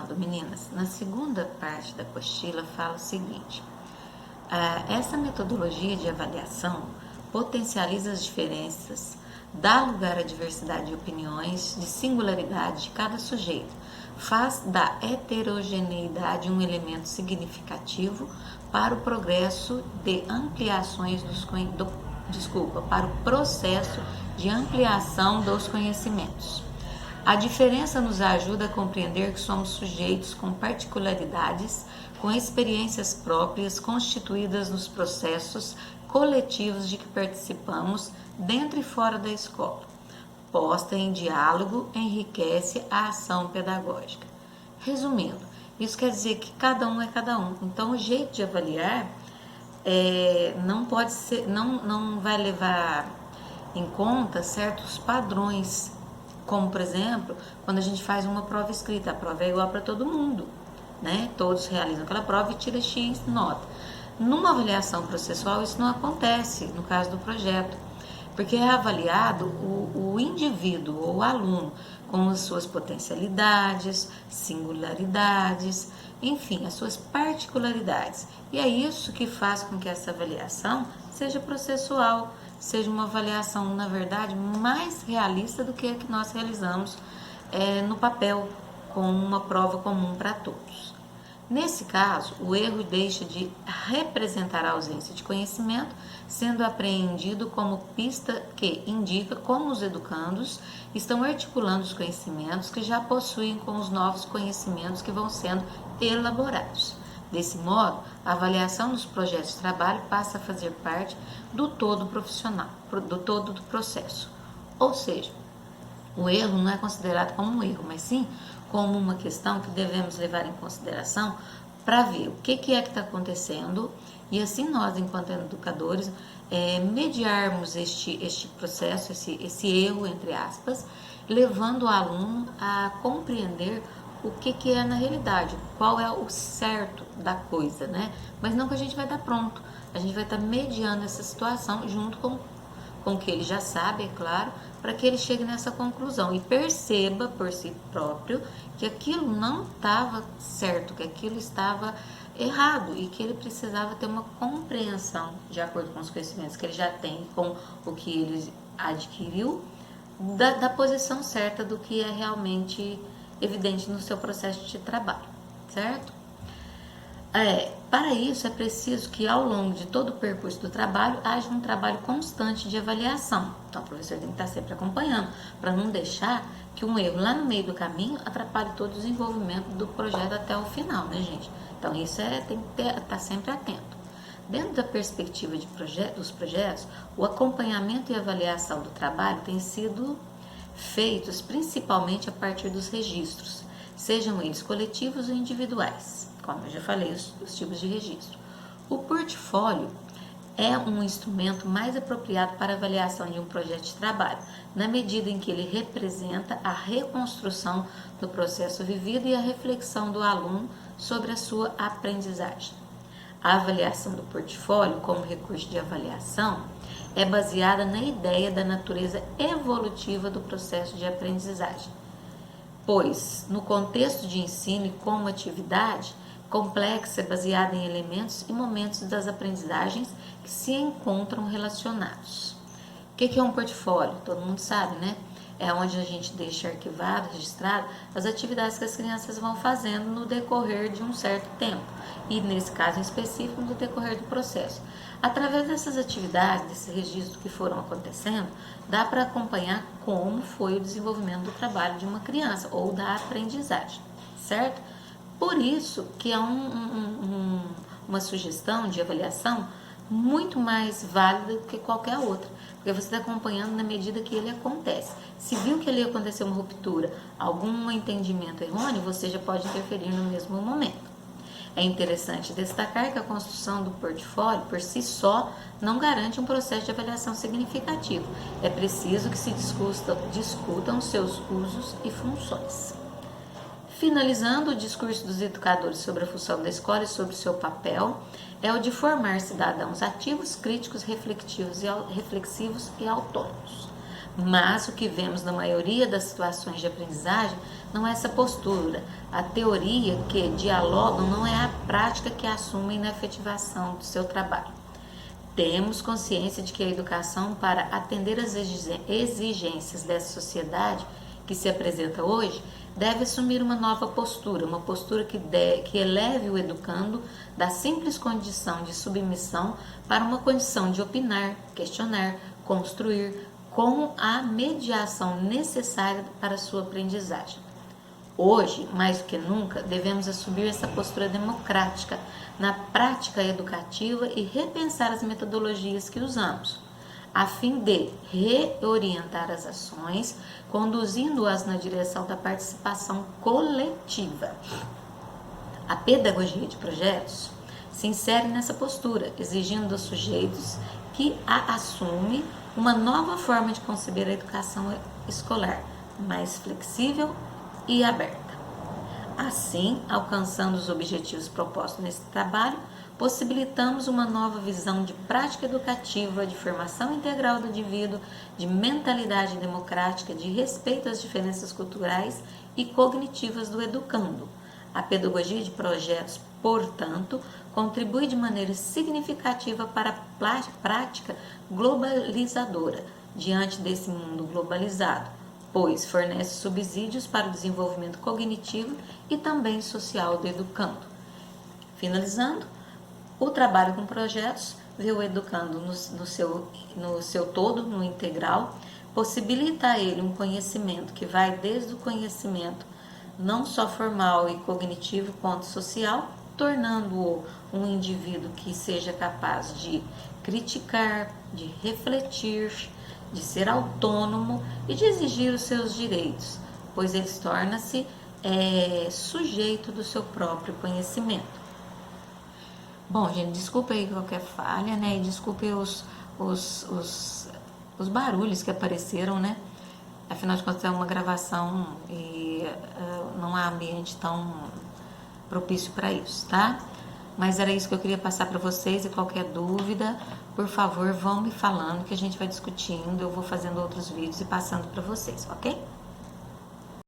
Continuando, meninas, na segunda parte da apostila fala o seguinte: essa metodologia de avaliação potencializa as diferenças, dá lugar à diversidade de opiniões, de singularidade de cada sujeito, faz da heterogeneidade um elemento significativo para o progresso de ampliações para o processo de ampliação dos conhecimentos. A diferença nos ajuda a compreender que somos sujeitos com particularidades, com experiências próprias constituídas nos processos coletivos de que participamos dentro e fora da escola. Posta em diálogo enriquece a ação pedagógica. Resumindo, isso quer dizer que cada um é cada um. Então, o jeito de avaliar não pode ser, não vai levar em conta certos padrões, como por exemplo, quando a gente faz uma prova escrita, a prova é igual para todo mundo, né? Todos realizam aquela prova e tira X nota. Numa avaliação processual isso não acontece no caso do projeto, porque é avaliado o indivíduo ou o aluno com as suas potencialidades, singularidades, enfim, as suas particularidades. E é isso que faz com que essa avaliação seja processual, seja uma avaliação, na verdade, mais realista do que a que nós realizamos no papel, com uma prova comum para todos. Nesse caso, o erro deixa de representar a ausência de conhecimento, sendo apreendido como pista que indica como os educandos estão articulando os conhecimentos que já possuem com os novos conhecimentos que vão sendo elaborados. Desse modo, a avaliação dos projetos de trabalho passa a fazer parte do todo profissional, do todo do processo. Ou seja, o erro não é considerado como um erro, mas sim como uma questão que devemos levar em consideração para ver o que é que está acontecendo e assim nós, enquanto educadores, mediarmos este processo, esse erro, entre aspas, levando o aluno a compreender o que é na realidade, qual é o certo da coisa, né? Mas não que a gente vai dar pronto, a gente vai estar mediando essa situação junto com o que ele já sabe, é claro, para que ele chegue nessa conclusão e perceba por si próprio que aquilo não estava certo, que aquilo estava errado e que ele precisava ter uma compreensão de acordo com os conhecimentos que ele já tem, com o que ele adquiriu, da posição certa do que é realmente evidente no seu processo de trabalho, certo? Para isso é preciso que ao longo de todo o percurso do trabalho haja um trabalho constante de avaliação. Então o professor tem que estar sempre acompanhando, para não deixar que um erro lá no meio do caminho atrapalhe todo o desenvolvimento do projeto até o final, né, gente? Então isso tem que estar sempre atento. Dentro da perspectiva dos projetos, o acompanhamento e avaliação do trabalho tem sido feitos principalmente a partir dos registros, sejam eles coletivos ou individuais, como eu já falei, os tipos de registro. O portfólio é um instrumento mais apropriado para avaliação de um projeto de trabalho, na medida em que ele representa a reconstrução do processo vivido e a reflexão do aluno sobre a sua aprendizagem. A avaliação do portfólio como recurso de avaliação é baseada na ideia da natureza evolutiva do processo de aprendizagem, pois, no contexto de ensino e como atividade complexa, é baseada em elementos e momentos das aprendizagens que se encontram relacionados. O que é um portfólio? Todo mundo sabe, né? É onde a gente deixa arquivado, registrado, as atividades que as crianças vão fazendo no decorrer de um certo tempo, e nesse caso em específico, no decorrer do processo. Através dessas atividades, desse registro que foram acontecendo, dá para acompanhar como foi o desenvolvimento do trabalho de uma criança ou da aprendizagem, certo? Por isso que é uma sugestão de avaliação muito mais válida do que qualquer outra, porque você está acompanhando na medida que ele acontece. Se viu que ali aconteceu uma ruptura, algum entendimento errôneo, você já pode interferir no mesmo momento. É interessante destacar que a construção do portfólio por si só não garante um processo de avaliação significativo. É preciso que se discutam seus usos e funções. Finalizando, o discurso dos educadores sobre a função da escola e sobre o seu papel é o de formar cidadãos ativos, críticos, reflexivos e autônomos. Mas o que vemos na maioria das situações de aprendizagem não é essa postura. A teoria que dialogam não é a prática que assumem na efetivação do seu trabalho. Temos consciência de que a educação, para atender às exigências dessa sociedade que se apresenta hoje, deve assumir uma nova postura, uma postura que eleve o educando da simples condição de submissão para uma condição de opinar, questionar, construir, com a mediação necessária para a sua aprendizagem. Hoje, mais do que nunca, devemos assumir essa postura democrática na prática educativa e repensar as metodologias que usamos, a fim de reorientar as ações, conduzindo-as na direção da participação coletiva. A pedagogia de projetos se insere nessa postura, exigindo dos sujeitos que a assumem uma nova forma de conceber a educação escolar, mais flexível e aberta. Assim, alcançando os objetivos propostos nesse trabalho, possibilitamos uma nova visão de prática educativa, de formação integral do indivíduo, de mentalidade democrática, de respeito às diferenças culturais e cognitivas do educando. A pedagogia de projetos, portanto, contribui de maneira significativa para a prática globalizadora diante desse mundo globalizado, pois fornece subsídios para o desenvolvimento cognitivo e também social do educando. Finalizando, o trabalho com projetos vê o educando no seu todo, no integral, possibilita a ele um conhecimento que vai desde o conhecimento não só formal e cognitivo quanto social, tornando-o um indivíduo que seja capaz de criticar, de refletir, de ser autônomo e de exigir os seus direitos, pois ele torna-se sujeito do seu próprio conhecimento. Bom, gente, desculpa aí qualquer falha, né? E desculpe os barulhos que apareceram, né? Afinal de contas é uma gravação e não há ambiente tão propício para isso, tá? Mas era isso que eu queria passar para vocês, e qualquer dúvida, por favor, vão me falando que a gente vai discutindo, eu vou fazendo outros vídeos e passando para vocês, ok?